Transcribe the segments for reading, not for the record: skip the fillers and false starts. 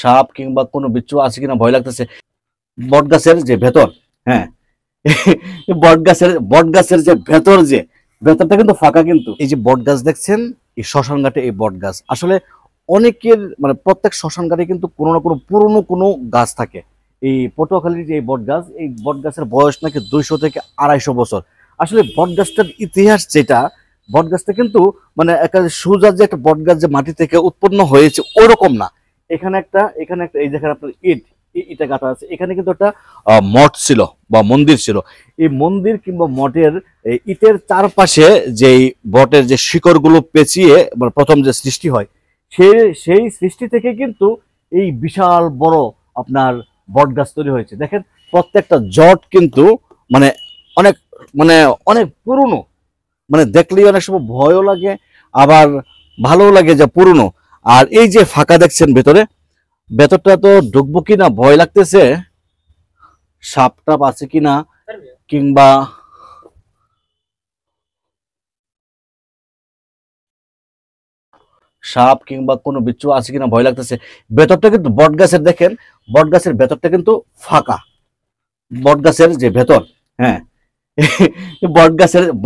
সাপ কিংবা কোনো বিচ্ছু আছে কিনা ভয় লাগতেছে। বট গাছের যে ভেতর, হ্যাঁ বট গাছের যে ভেতর, যে ভেতরটা কিন্তু ফাঁকা। কিন্তু এই যে বট গাছ দেখছেন, এই শ্মশান ঘাটে এই বট গাছ আসলে অনেকের মানে প্রত্যেক শ্মশান ঘাটে কিন্তু কোনো না কোনো পুরনো কোনো গাছ থাকে। এই পটুয়াখালীর যে বট গাছ, এই বট গাছের বয়স নাকি 200 থেকে 250 বছর। আসলে বট গাছটার ইতিহাস যেটা, বট গাছটা কিন্তু মানে একটা সোজা যে একটা বট গাছ যে মাটি থেকে উৎপন্ন হয়েছে ওরকম না। এখানে একটা এই যেখানে আপনার ইটা গাঁথা আছে, এখানে কিন্তু একটা মঠ ছিল বা মন্দির ছিল। এই মন্দির কিংবা মঠের এই ইটের চারপাশে যেই বটের যে শিকড়গুলো পেঁচিয়ে মানে প্রথম যে সৃষ্টি হয়, সেই সৃষ্টি থেকে কিন্তু এই বিশাল বড় আপনার বট গাছ তৈরি হয়েছে। দেখেন প্রত্যেকটা জট কিন্তু মানে অনেক মানে অনেক পুরনো, মানে দেখলেই অনেক সময় ভয়ও লাগে, আবার ভালোও লাগে যে পুরনো। আর এই যে ফাঁকা দেখছেন ভেতরটা তো ঢুকবো কিনা ভয় লাগতেছে, সাপ টাপ আছে কিনা কিংবা সাপ কিংবা কোনো বিচ্ছু আছে কিনা ভয় লাগতেছে। ভেতরটা কিন্তু বট গাছের, দেখেন বট গাছের ভেতরটা কিন্তু ফাঁকা। বট গাছের যে ভেতর, হ্যাঁ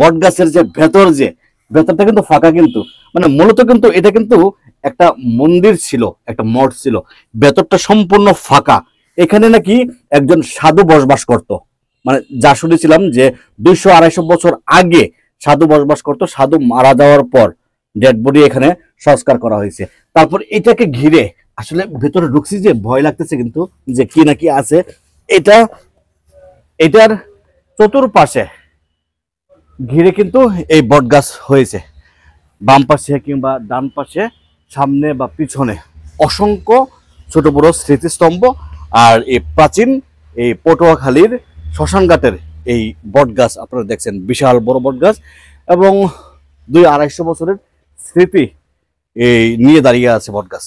বট গাছের যে ভেতর, যে ভেতরটা কিন্তু ফাঁকা। কিন্তু মানে মূলত কিন্তু এটা কিন্তু একটা মন্দির ছিল, একটা মঠ ছিল। ভেতরটা সম্পূর্ণ ফাঁকা। এখানে নাকি একজন সাধু বসবাস করত। মানে যা শুনেছিলাম যে 200-250 বছর আগে সাধু বসবাস করত। সাধু মারা যাওয়ার পর ডেড বডি এখানে সংস্কার করা হয়েছে। তারপর এটাকে ঘিরে আসলে ভেতরে ঢুকছি যে ভয় লাগতেছে কিন্তু, যে কি নাকি আছে। এটা এটার চতুর্পাশে ঘিরে কিন্তু এই বট গাছ হয়েছে। বাম পাশে কিংবা ডান পাশে, সামনে বা পিছনে অসংখ্য ছোট বড় স্মৃতিস্তম্ভ। আর এই প্রাচীন এই পটুয়াখালীর শ্মশানঘাটের এই বট গাছ আপনারা দেখছেন, বিশাল বড় বট গাছ, এবং 200-250 বছরের স্মৃতি এই নিয়ে দাঁড়িয়ে আছে বট গাছ।